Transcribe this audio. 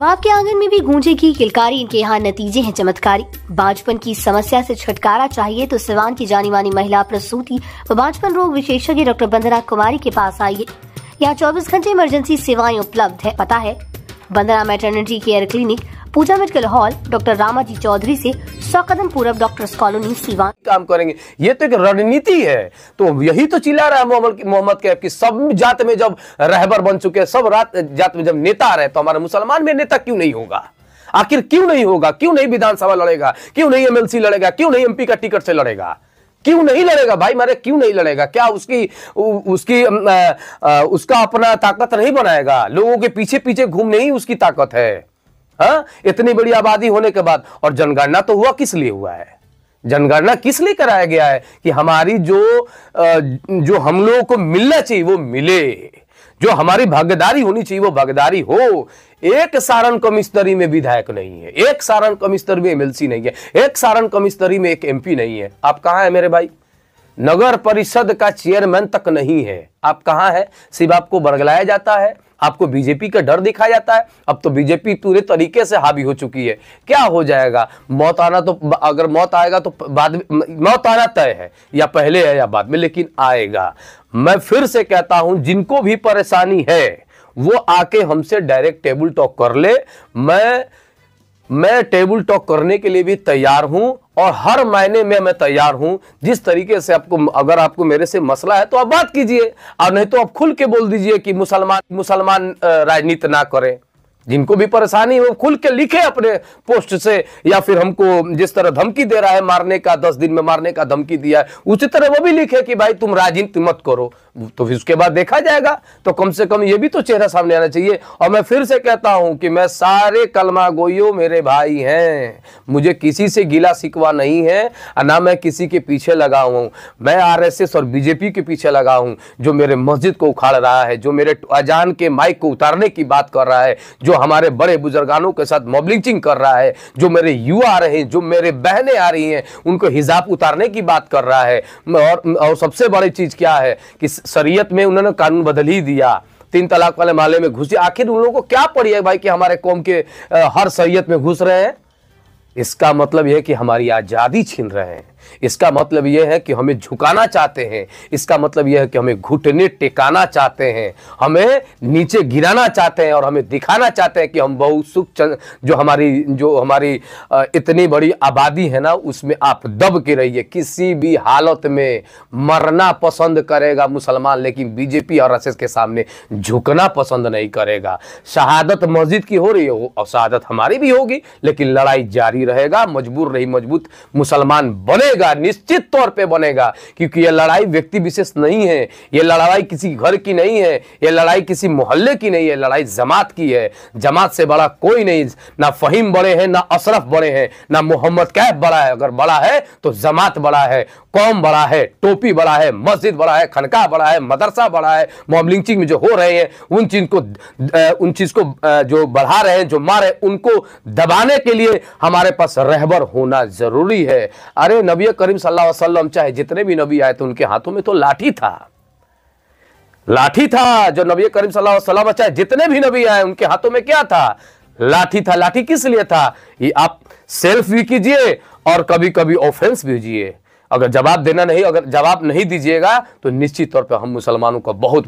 आपके आंगन में भी गूंजेगी किलकारी, इनके यहाँ नतीजे हैं चमत्कारी। बांझपन की समस्या से छुटकारा चाहिए तो सिवान की जानी मानी महिला प्रसूति व बांझपन रोग विशेषज्ञ डॉक्टर वंदना कुमारी के पास आइए। यहाँ 24 घंटे इमरजेंसी सेवाएं उपलब्ध है। पता है Vandana maternity care clinic, Pooja medical hall, doctor Ramaji Chaudhary से 100 कदम पूरब, डॉक्टर्स कॉलोनी, सीवान। काम करेंगे, ये तो एक रणनीति है। तो यही तो चिल्ला रहा है मोहम्मद कैफ की सब जात में जब रहबर बन चुके हैं, सब रात जात में जब नेता आ रहे, तो हमारे मुसलमान में नेता क्यों नहीं होगा? आखिर क्यों नहीं होगा? क्यों नहीं विधानसभा लड़ेगा? क्यों नहीं एमएलसी लड़ेगा? क्यों नहीं एमपी का टिकट से लड़ेगा? क्यों नहीं लड़ेगा भाई मारे? क्यों नहीं लड़ेगा? क्या उसका अपना ताकत नहीं बनाएगा? लोगों के पीछे पीछे घूमने ही उसकी ताकत है। हाँ, इतनी बड़ी आबादी होने के बाद। और जनगणना तो हुआ किस लिए हुआ है? जनगणना किस लिए कराया गया है? कि हमारी जो हम लोगों को मिलना चाहिए वो मिले, जो हमारी भागीदारी होनी चाहिए वो भागीदारी हो। एक सारण कमिश्नरी में विधायक नहीं है, एक सारण कमिश्नरी में एमएलसी नहीं है, एक सारण कमिश्नरी में एक एमपी नहीं है। आप कहां है मेरे भाई? नगर परिषद का चेयरमैन तक नहीं है। आप कहां है? सिर्फ आपको बरगलाया जाता है, आपको बीजेपी का डर दिखाया जाता है। अब तो बीजेपी पूरे तरीके से हावी हो चुकी है। क्या हो जाएगा? मौत आना तो, अगर मौत आएगा तो बाद में, मौत आना तय है, या पहले है या बाद में, लेकिन आएगा। मैं फिर से कहता हूं, जिनको भी परेशानी है वो आके हमसे डायरेक्ट टेबल टॉक कर ले। मैं टेबल टॉक करने के लिए भी तैयार हूं और हर महीने में मैं तैयार हूं। जिस तरीके से अगर आपको मेरे से मसला है तो आप बात कीजिए, और नहीं तो आप खुल के बोल दीजिए कि मुसलमान राजनीति ना करें। जिनको भी परेशानी है वो खुल के लिखे अपने पोस्ट से, या फिर हमको जिस तरह धमकी दे रहा है मारने का, 10 दिन में मारने का धमकी दिया है, उसी तरह वो भी लिखे कि भाई तुम राजनीति मत करो। तो फिर उसके बाद देखा जाएगा। तो कम से कम ये भी तो चेहरा सामने आना चाहिए। और मैं फिर से कहता हूं कि मैं सारे कलमा गोइयों मेरे भाई हैं, मुझे किसी से गिला शिकवा नहीं है, ना मैं किसी के पीछे लगा हूं। मैं आरएसएस और बीजेपी के पीछे लगा हूं, जो मेरे मस्जिद को उखाड़ रहा है, जो मेरे अजान के माइक को उतारने की बात कर रहा है, जो हमारे बड़े बुजुर्गानों के साथ मॉब लिंचिंग कर रहा है, जो मेरे युवा आ रहे हैं, जो मेरे बहनें आ रही हैं, उनको हिजाब उतारने की बात कर रहा है। और सबसे बड़ी चीज क्या है कि शरीयत में उन्होंने कानून बदल ही दिया, 3 तलाक वाले मामले में घुसे। आखिर उन लोगों को क्या पड़ी है भाई कि हमारे कौम के हर शरीयत में घुस रहे हैं? इसका मतलब यह है कि हमारी आजादी छीन रहे हैं। इसका मतलब यह है कि हमें झुकाना चाहते हैं। इसका मतलब यह है कि हमें घुटने टेकाना चाहते हैं, हमें नीचे गिराना चाहते हैं, और हमें दिखाना चाहते हैं कि हम बहुत सुख, जो हमारी इतनी बड़ी आबादी है ना, उसमें आप दब के रहिए। किसी भी हालत में मरना पसंद करेगा मुसलमान, लेकिन बीजेपी और आरएसएस के सामने झुकना पसंद नहीं करेगा। शहादत मस्जिद की हो रही है, और शहादत हमारी भी होगी, लेकिन लड़ाई जारी रहेगा। मजबूर नहीं मजबूत मुसलमान बनेगा, निश्चित तौर पे बनेगा। क्योंकि यह लड़ाई व्यक्ति विशेष नहीं है, यह लड़ाई किसी घर की नहीं है, यह लड़ाई किसी मोहल्ले की नहीं है, लड़ाई जमात की है। जमात से बड़ा कोई नहीं, ना फहीम बड़े हैं, ना अशरफ बड़े हैं, ना मोहम्मद कैफ बड़ा है। अगर बड़ा है तो जमात बड़ा है, कौम बड़ा है, टोपी बड़ा है, मस्जिद बड़ा है, खनका बड़ा है, मदरसा बड़ा है। मॉब लिंचिंग में जो हो रहे हैं, उन चीज को जो बढ़ा रहे हैं, जो मारे, उनको दबाने के लिए हमारे पास रहबर होना जरूरी है। अरे नबी करीम सल्लल्लाहु अलैहि वसल्लम, चाहे जितने भी नबी आए थे, उनके हाथों में तो लाठी था। जो नबी करीम सल्लल्लाहु अलैहि वसल्लम, चाहे जितने भी नबी आए, उनके हाथों में क्या था? लाठी था। लाठी किस लिए था? ये आप सेल्फ भी कीजिए और कभी कभी ऑफेंस भी कीजिए। अगर जवाब नहीं दीजिएगा तो निश्चित तौर पर हम मुसलमानों का बहुत